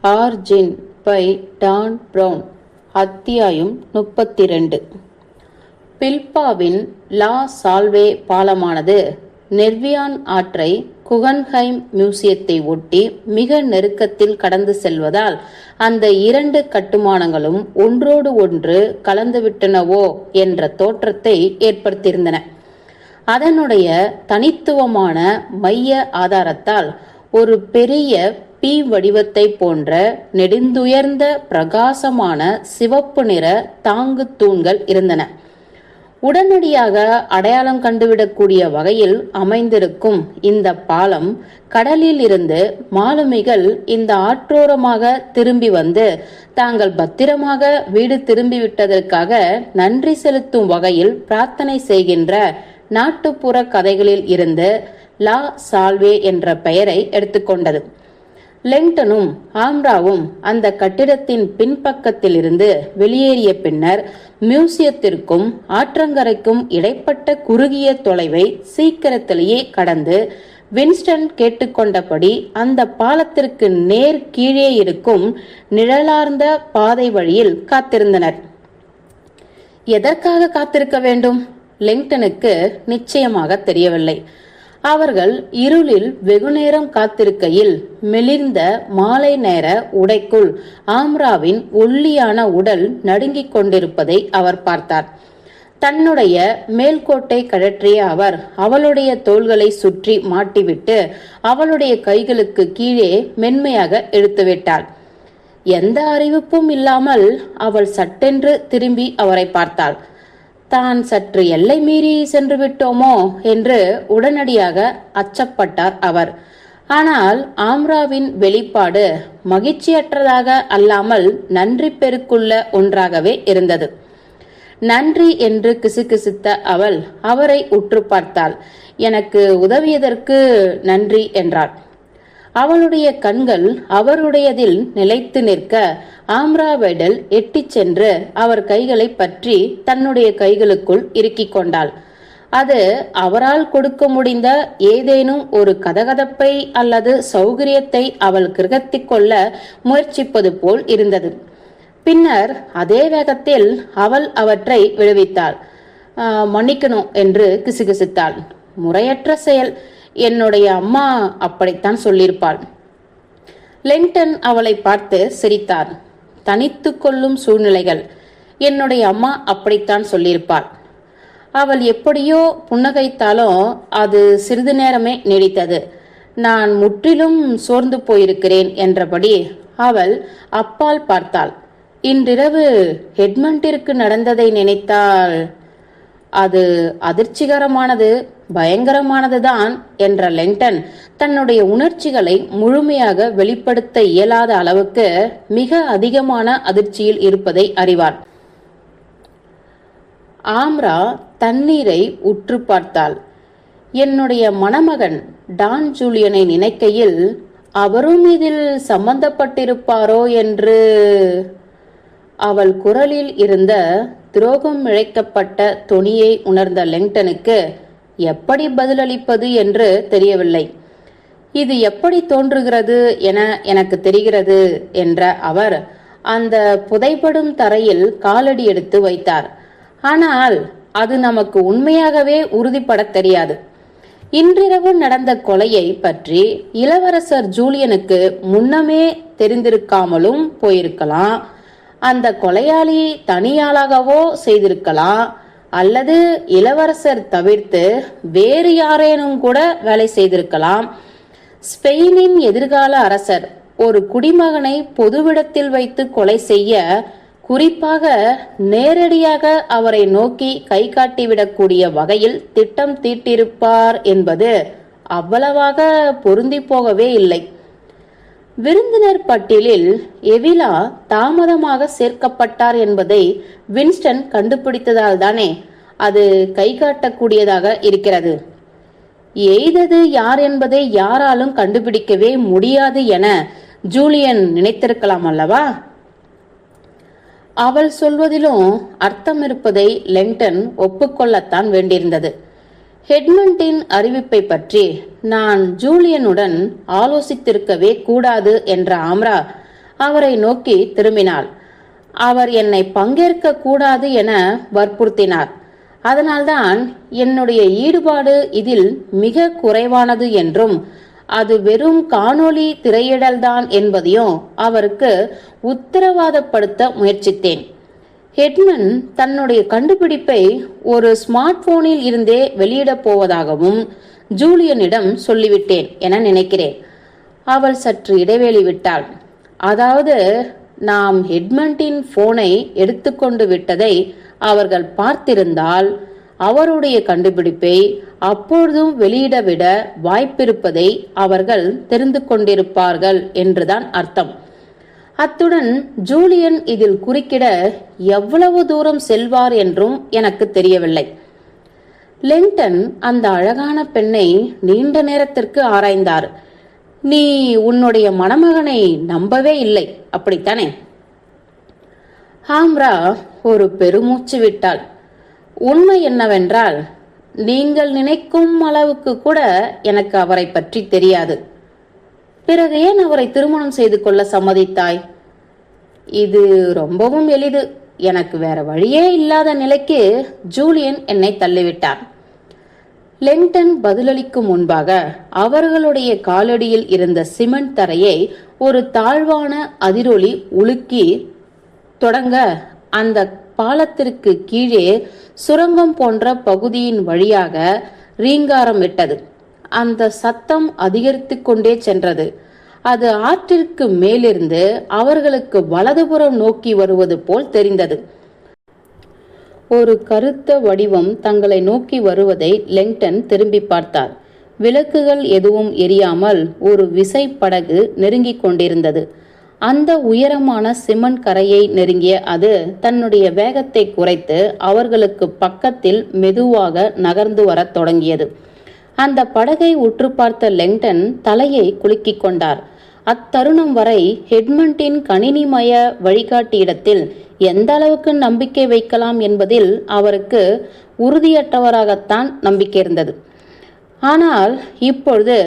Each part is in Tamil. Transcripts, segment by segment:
Origin by Don brown. அத்தியாயம் 32. பில்பாவின் லா சால்வே பாலமானது நெர்வியான் ஆற்றை குகன்ஹைம் மியூசியத்தை ஒட்டி மிக நெருக்கத்தில் கடந்து செல்வதால் அந்த இரண்டு கட்டுமானங்களும் ஒன்றோடு ஒன்று கலந்துவிட்டனவோ என்ற தோற்றத்தை ஏற்படுத்தியிருந்தன. அதனுடைய தனித்துவமான மைய ஆதாரத்தால் ஒரு பெரிய பி வடிவத்தை போன்ற நெடுந்துயர்ந்த பிரகாசமான சிவப்பு நிற தாங்கு தூண்கள் இருந்தன. உடனடியாக அடையாளம் கண்டுவிடக்கூடிய வகையில் அமைந்திருக்கும் இந்த பாலம் கடலில் இருந்து மாலுமிகள் இந்த ஆற்றோரமாக திரும்பி வந்து தாங்கள் பத்திரமாக வீடு திரும்பிவிட்டதற்காக நன்றி செலுத்தும் வகையில் பிரார்த்தனை செய்கின்ற நாட்டுப்புற கதைகளில் இருந்து லா சால்வே என்ற பெயரை எடுத்துக்கொண்டது. லெங்டனும் ஆம்ராவும் அந்த கட்டிடத்தின் பின்பக்கத்தில் இருந்து வெளியேறிய பின்னர் மியூசியத்திற்கும் ஆற்றங்கரைக்கும் இடைப்பட்ட குறுகிய தொலைவை சீக்கிரத்திலேயே கடந்து வின்ஸ்டன் கேட்டுக்கொண்டபடி அந்த பாலத்திற்கு நேர் கீழே இருக்கும் நிழலார்ந்த பாதை வழியில் காத்திருந்தனர். எதற்காக காத்திருக்க வேண்டும்? லெங்டனுக்கு நிச்சயமாக தெரியவில்லை. அவர்கள் இருளில் வெகுநேரம் காத்திருக்கையில் மெலிர்ந்த மாலை நேர உடைக்குள் ஆம்ராவின் ஒல்லியான உடல் நடுங்கிக் கொண்டிருப்பதை அவர் பார்த்தார். தன்னுடைய மேல்கோட்டை கழற்றிய அவர் அவளுடைய தோள்களை சுற்றி மாட்டிவிட்டு அவளுடைய கைகளுக்கு கீழே மென்மையாக இழுத்துவிட்டாள். எந்த அறிவிப்பும் இல்லாமல் அவள் சட்டென்று திரும்பி அவரை பார்த்தாள். தான் சற்று எல்லை மீறி சென்று விட்டோமோ என்று உடனடியாக அச்சப்பட்டார் அவர். ஆனால் ஆம்ராவின் வெளிப்பாடு மகிழ்ச்சியற்றதாக அல்லாமல் நன்றி பெருக்குள்ள ஒன்றாகவே இருந்தது. நன்றி என்று கிசுகிசுத்த அவள் அவரை உற்று பார்த்தாள். எனக்கு உதவியதற்கு நன்றி என்றாள். அவளுடைய கண்கள் அவருடையதில் நிலைத்து நிற்க ஆம்ராவைடல் எட்டி சென்று அவர் கைகளை பற்றி தன்னுடைய கைகளுக்குள் இறுக்கிக் கொண்டாள். அது அவரால் கொடுக்க முடிந்த ஏதேனும் ஒரு கதகதப்பை அல்லது சௌகரியத்தை அவள் கிரகித்துக் கொள்ள முயற்சிப்பது போல் இருந்தது. பின்னர் அதே வேகத்தில் அவள் அவற்றை விடுவித்தாள். மன்னிக்கணும் என்று கிசுகிசுத்தாள். முறையற்ற செயல். என்னுடைய அம்மா அப்படித்தான் சொல்லியிருப்பாள். லெங்டன் அவளை பார்த்து சிரித்தார். தனித்து கொள்ளும் சூழ்நிலைகள். என்னுடைய அம்மா அப்படித்தான் சொல்லியிருப்பாள். அவள் எப்படியோ புன்னகைத்தாலும் அது சிறிது நேரமே நீடித்தது. நான் முற்றிலும் சோர்ந்து போயிருக்கிறேன் என்றபடி அவள் அப்பால் பார்த்தாள். இன்றிரவு எட்மண்டிற்கு நடந்ததை நினைத்தால் அது அதிர்ச்சிகரமானது, பயங்கரமானதுதான் என்ற லெங்டன் தன்னுடைய உணர்ச்சிகளை முழுமையாக வெளிப்படுத்த இயலாத அளவுக்கு மிக அதிகமான அதிர்ச்சியில் இருப்பதை அறிவார். ஆம்ரா தண்ணீரை உற்று பார்த்தாள். என்னுடைய மணமகன் டான் ஜூலியனை நினைக்கையில் அவரும் இதில் சம்பந்தப்பட்டிருப்பாரோ என்று. அவள் குரலில் இருந்த துரோகம் இழைக்கப்பட்ட தொனியை உணர்ந்த லெங்டனுக்கு எப்படி பதிலளிப்பது என்று தெரியவில்லை. இது எப்படி தோன்றுகிறது என எனக்கு தெரிகிறது என்ற அவர் அந்த புதைபடும் தரையில் காலடி எடுத்து வைத்தார். ஆனால் அது நமக்கு உண்மையாகவே உறுதிப்பட தெரியாது. இன்றிரவு நடந்த கொலையை பற்றி இளவரசர் ஜூலியனுக்கு முன்னமே தெரிந்திருக்காமலும் போயிருக்கலாம். அந்த கொலையாளி தனியாளாகவோ செய்திருக்கலாம், அல்லது இளவரசர் தவிர்த்து வேறு யாரேனும் கூட வேலை செய்திருக்கலாம். ஸ்பெயினின் எதிர்கால அரசர் ஒரு குடிமகனை பொதுவிடத்தில் வைத்து கொலை செய்ய, குறிப்பாக நேரடியாக அவரை நோக்கி கை காட்டிவிடக்கூடிய வகையில் திட்டம் தீட்டியிருப்பார் என்பது அவ்வளவாக பொருந்தி போகவே இல்லை. விருந்தினர் பட்டியலில் எவிலா தாமதமாக சேர்க்கப்பட்டார் என்பதை வின்ஸ்டன் கண்டுபிடித்ததால் தானே அது கை காட்டக்கூடியதாக இருக்கிறது. எய்தது யார் என்பதை யாராலும் கண்டுபிடிக்கவே முடியாது என ஜூலியன் நினைத்திருக்கலாம் அல்லவா? அவள் சொல்வதிலும் அர்த்தம் இருப்பதை லெங்டன் ஒப்புக்கொள்ளத்தான் வேண்டியிருந்தது. ஹெட்மண்டின் அறிவிப்பை பற்றி நான் ஜூலியனுடன் ஆலோசித்திருக்கவே கூடாது என்ற ஆம்ரா அவரை நோக்கி திரும்பினாள். அவர் என்னை பங்கேற்க கூடாது என வற்புறுத்தினார். அதனால்தான் என்னுடைய ஈடுபாடு இதில் மிக குறைவானது என்றும் அது வெறும் காணொளி திரையிடல்தான் என்பதையும் அவருக்கு உத்தரவாதப்படுத்த முயற்சித்தேன். ஹெட்மன் தன்னுடைய கண்டுபிடிப்பை ஒரு ஸ்மார்ட் போனில் இருந்தே வெளியிடப் போவதாகவும் ஜூலியனிடம் சொல்லிவிட்டேன் என நினைக்கிறேன். அவள் சற்று இடைவேளை விட்டாள். அதாவது நாம் ஹெட்மண்டின் போனை எடுத்துக்கொண்டு விட்டதை அவர்கள் பார்த்திருந்தால் அவருடைய கண்டுபிடிப்பை அப்பொழுதும் வெளியிடவிட வாய்ப்பிருப்பதை அவர்கள் தெரிந்து கொண்டிருப்பார்கள் என்றுதான் அர்த்தம். அத்துடன் ஜூலியன் இதில் குறுக்கிட எவ்வளவு தூரம் செல்வார் என்றும் எனக்கு தெரியவில்லை. லெங்டன் அந்த அழகான பெண்ணை நீண்ட நேரத்திற்கு ஆராய்ந்தார். நீ உன்னுடைய மணமகனை நம்பவே இல்லை, அப்படித்தானே? ஹாம்ரா ஒரு பெருமூச்சு விட்டாள். உண்மை என்னவென்றால், நீங்கள் நினைக்கும் அளவுக்கு கூட எனக்கு அவரை பற்றி தெரியாது. பிறகு ஏன் அவரை திருமணம் செய்து கொள்ள சம்மதித்தாய்? இது ரொம்பவும் எளிது. எனக்கு வேற வழியே இல்லாத நிலைக்கு ஜூலியன் என்னை தள்ளிவிட்டார். லெங்டன் பதிலளிக்கும் முன்பாக அவர்களுடைய காலடியில் இருந்த சிமெண்ட் தரையை ஒரு தாழ்வான அதிரொலி உலுக்கி தொடங்க அந்த பாலத்திற்கு கீழே சுரங்கம் போன்ற பகுதியின் வழியாக ரீங்காரம் விட்டது. அந்த சத்தம் அதிகரித்து கொண்டே சென்றது. அது ஆற்றிற்கு மேலிருந்து அவர்களுக்கு வலதுபுறம் நோக்கி வருவது போல் தெரிந்தது. ஒரு கருத்த வடிவம் தங்களை நோக்கி வருவதை லெங்டன் திரும்பி பார்த்தார். விளக்குகள் எதுவும் எரியாமல் ஒரு விசை படகு நெருங்கிக் கொண்டிருந்தது. அந்த உயரமான சிமெண்ட் கரையை நெருங்கிய அது தன்னுடைய வேகத்தை குறைத்து அவர்களுக்கு பக்கத்தில் மெதுவாக நகர்ந்து வரத் தொடங்கியது. அந்த படகை உற்று பார்த்த லெங்டன் தலையை குலுக்கிக் கொண்டார். அத்தருணம் வரை ஹெட்மண்டின் கணினிமய வழிகாட்டியிடத்தில் எந்த அளவுக்கு நம்பிக்கை வைக்கலாம் என்பதில் அவருக்கு உறுதியற்றவராகத்தான் நம்பிக்கை இருந்தது. ஆனால் இப்பொழுது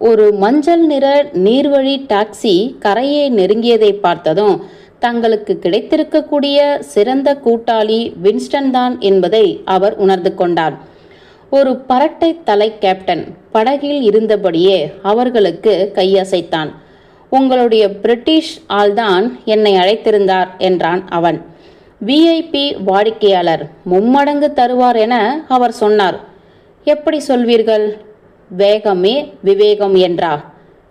ஒரு மஞ்சள் நிற நீர்வழி டாக்ஸி கரையை நெருங்கியதை பார்த்ததும் தங்களுக்கு கிடைத்திருக்கக்கூடிய சிறந்த கூட்டாளி வின்ஸ்டன் தான் என்பதை அவர் உணர்ந்து கொண்டார். ஒரு பரட்டை தலை கேப்டன் படகில் இருந்தபடியே அவர்களுக்கு கையசைத்தான். உங்களுடைய பிரிட்டிஷ் ஆள்தான் என்னை அழைத்திருந்தார் என்றான் அவன். விஐபி வாடிக்கையாளர் மும்மடங்கு தருவார் என அவர் சொன்னார். எப்படி சொல்வீர்கள்? வேகமே விவேகம் என்றா?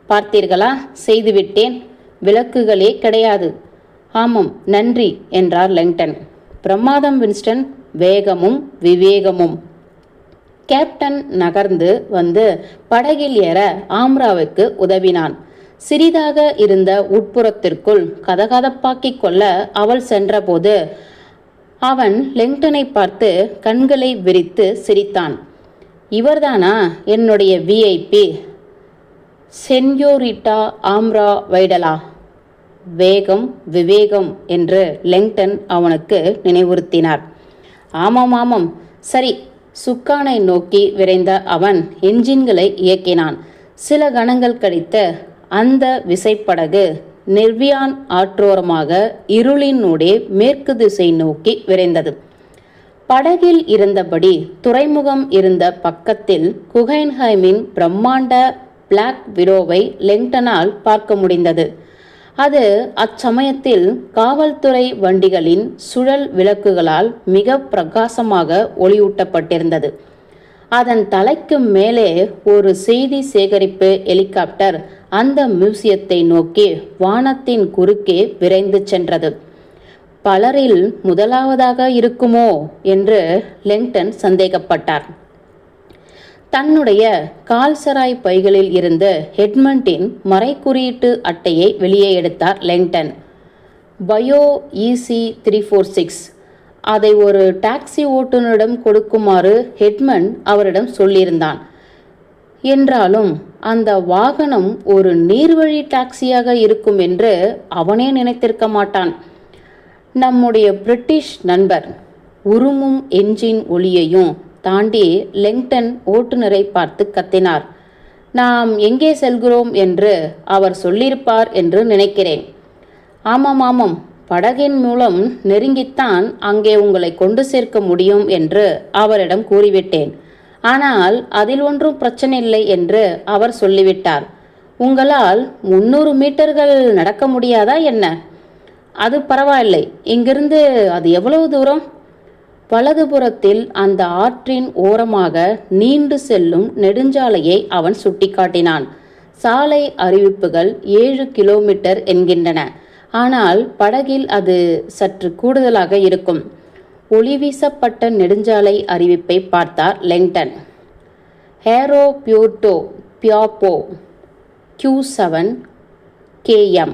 பார்த்தீர்களா, செய்துவிட்டேன். விளக்குகளே கிடையாது. ஆமாம், நன்றி என்றார் லெங்டன். பிரமாதம் வின்ஸ்டன், வேகமும் விவேகமும். கேப்டன் நகர்ந்து வந்து படகில் ஏற ஆம்ராவுக்கு உதவினான். சிறிதாக இருந்த உட்புறத்திற்குள் கதகதப்பாக்கிக் கொள்ள அவள் சென்றபோது அவன் லெங்டனை பார்த்து கண்களை விரித்து சிரித்தான். இவர்தானா என்னுடைய விஐபி, சென்யோரிட்டா ஆம்ரா வைடலா? வேகம் விவேகம் என்று லெங்டன் அவனுக்கு நினைவுறுத்தினார். ஆமாம் ஆமாம், சரி. சுக்கானை நோக்கி விரைந்த அவன் என்ஜின்களை இயக்கினான். சில கணங்கள் கழித்து அந்த விசைப்படகு நெர்வியான் ஆற்றோரமாக இருளினூடே மேற்கு திசை நோக்கி விரைந்தது. படகில் இருந்தபடி துறைமுகம் இருந்த பக்கத்தில் குகைன்ஹைமின் பிரம்மாண்ட பிளாக் விடோவை லெங்டனால் பார்க்க முடிந்தது. அது அச்சமயத்தில் காவல்துறை வண்டிகளின் சுழல் விளக்குகளால் மிக பிரகாசமாக ஒளியூட்டப்பட்டிருந்தது. அதன் தலைக்கு மேலே ஒரு செய்தி சேகரிப்பு ஹெலிகாப்டர் அந்த மியூசியத்தை நோக்கி வானத்தின் குறுக்கே விரைந்து சென்றது. பலரில் முதலாவதாக இருக்குமோ என்று லெங்டன் சந்தேகப்பட்டார். தன்னுடைய கால்சராய் பைகளில் இருந்து ஹெட்மண்டின் மறைக்குறியீட்டு அட்டையை வெளியே எடுத்தார் லெங்டன். Bio EC 346. அதை ஒரு டாக்ஸி ஓட்டுநரிடம் கொடுக்குமாறு ஹெட்மன் அவரிடம் சொல்லியிருந்தான். என்றாலும் அந்த வாகனம் ஒரு நீர்வழி டாக்ஸியாக இருக்கும் என்று அவனே நினைத்திருக்க மாட்டான். நம்முடைய பிரிட்டிஷ் நண்பர் உருமும் என்ஜின் ஒளியையும் தாண்டி லெங்டன் ஓட்டுநரை பார்த்து கத்தினார். நாம் எங்கே செல்கிறோம் என்று அவர் சொல்லியிருப்பார் என்று நினைக்கிறேன். ஆமாம் ஆமாம், படகின் மூலம் நெருங்கித்தான் அங்கே உங்களை கொண்டு சேர்க்க முடியும் என்று அவரிடம் கூறிவிட்டேன். ஆனால் அதில் ஒன்றும் பிரச்சனை இல்லை என்று அவர் சொல்லிவிட்டார். உங்களால் 300 மீட்டர்கள் நடக்க முடியாதா என்ன? அது பரவாயில்லை. இங்கிருந்து அது எவ்வளவு தூரம்? வலதுபுறத்தில் அந்த ஆற்றின் ஓரமாக நீண்டு செல்லும் நெடுஞ்சாலையை அவன் சுட்டிக்காட்டினான். சாலை அறிவிப்புகள் 7 கிலோமீட்டர் என்கின்றன. ஆனால் படகில் அது சற்று கூடுதலாக இருக்கும். ஒளிவீசப்பட்ட நெடுஞ்சாலை அறிவிப்பை பார்த்தார் லெங்டன். ஹேரோ பியூர்டோ பியாப்போ Q7 km.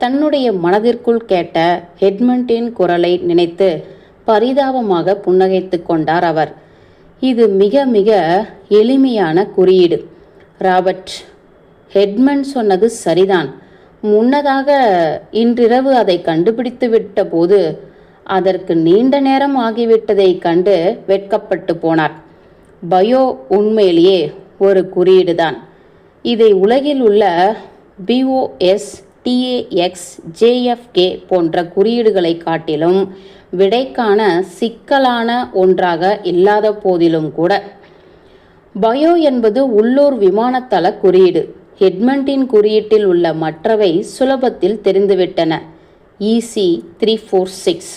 தன்னுடைய மனதிற்குள் கேட்ட ஹெட்மண்டின் குரலை நினைத்து பரிதாபமாக புன்னகைத்து கொண்டார் அவர். இது மிக மிக எளிமையான குறியீடு ராபர்ட். ஹெட்மண்ட் சொன்னது சரிதான். முன்னதாக இன்றிரவு அதை கண்டுபிடித்து விட்ட போது அதற்கு நீண்ட நேரம் ஆகிவிட்டதை கண்டு வெட்கப்பட்டு போனார். பயோ உண்மையிலேயே ஒரு குறியீடுதான். இதை உலகில் உள்ள BOS TAX JFK போன்ற குறியீடுகளை காட்டிலும் விடைக்கான சிக்கலான ஒன்றாக இல்லாத போதிலும் கூட பயோ என்பது உள்ளூர் விமானத்தள குறியீடு. ஹெட்மண்டின் குறியீட்டில் உள்ள மற்றவை சுலபத்தில் தெரிந்துவிட்டன. EC 346.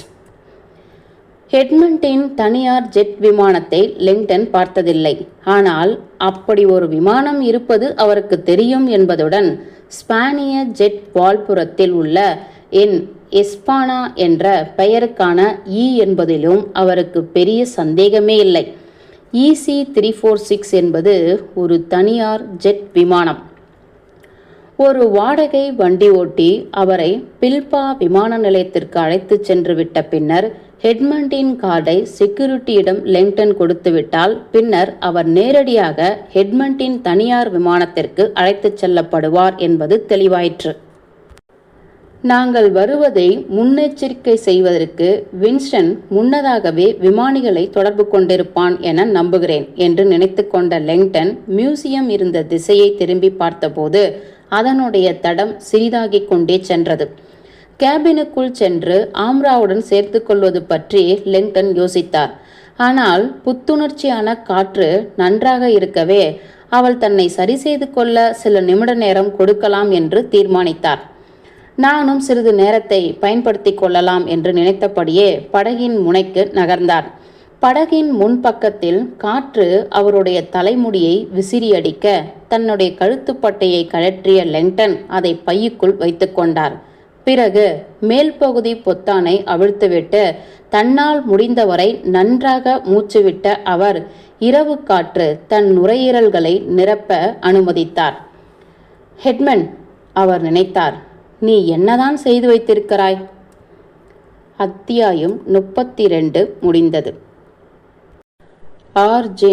ஹெட்மண்டின் தனியார் ஜெட் விமானத்தை லெங்டன் பார்த்ததில்லை. ஆனால் அப்படி ஒரு விமானம் இருப்பது அவருக்கு தெரியும் என்பதுடன் ஸ்பானிய ஜெட் வால்புறத்தில் உள்ள எஸ்பானா என்ற பெயருக்கான என்பதிலும் அவருக்கு பெரிய சந்தேகமே இல்லை. EC 346 என்பது ஒரு தனியார் ஜெட் விமானம். ஒரு வாடகை வண்டி ஓட்டி அவரை பில்பா விமான நிலையத்திற்கு அழைத்து சென்று விட்ட பின்னர் ஹெட்மண்டின் கார்டை செக்யூரிட்டியிடம் லெங்டன் கொடுத்துவிட்டால் பின்னர் அவர் நேரடியாக ஹெட்மண்டின் தனியார் விமானத்திற்கு அழைத்துச் செல்லப்படுவார் என்பது தெளிவாயிற்று. நாங்கள் வருவதை முன்னெச்சரிக்கை செய்வதற்கு வின்ஸ்டன் முன்னதாகவே விமானிகளை தொடர்பு கொண்டிருப்பான் என நம்புகிறேன் என்று நினைத்து கொண்ட லெங்டன் மியூசியம் இருந்த திசையை திரும்பி பார்த்தபோது அதனுடைய தடம் சிறிதாகிக் கொண்டே சென்றது. கேபினுக்குள் சென்று ஆம்ராவுடன் சேர்த்து கொள்வது பற்றி லெங்டன் யோசித்தார். ஆனால் புத்துணர்ச்சியான காற்று நன்றாக இருக்கவே அவள் தன்னை சரி செய்து கொள்ள சில நிமிட நேரம் கொடுக்கலாம் என்று தீர்மானித்தார். நானும் சிறிது நேரத்தை பயன்படுத்தி கொள்ளலாம் என்று நினைத்தபடியே படகின் முனைக்கு நகர்ந்தார். படகின் முன்பக்கத்தில் காற்று அவருடைய தலைமுடியை விசிறியடிக்க தன்னுடைய கழுத்துப்பட்டையை கழற்றிய லெங்டன் அதை பையுக்குள் வைத்து கொண்டார். பிறகு மேல் பகுதி பொத்தானை அவிழ்த்துவிட்டு தன்னால் முடிந்தவரை நன்றாக மூச்சுவிட்ட அவர் இரவு காற்று தன் நுரையீரல்களை நிரப்ப அனுமதித்தார். ஹெட்மண்ட், அவர் நினைத்தார், நீ என்னதான் செய்து வைத்திருக்கிறாய்? அத்தியாயம் 32 முடிந்தது. ஆர்ஜின்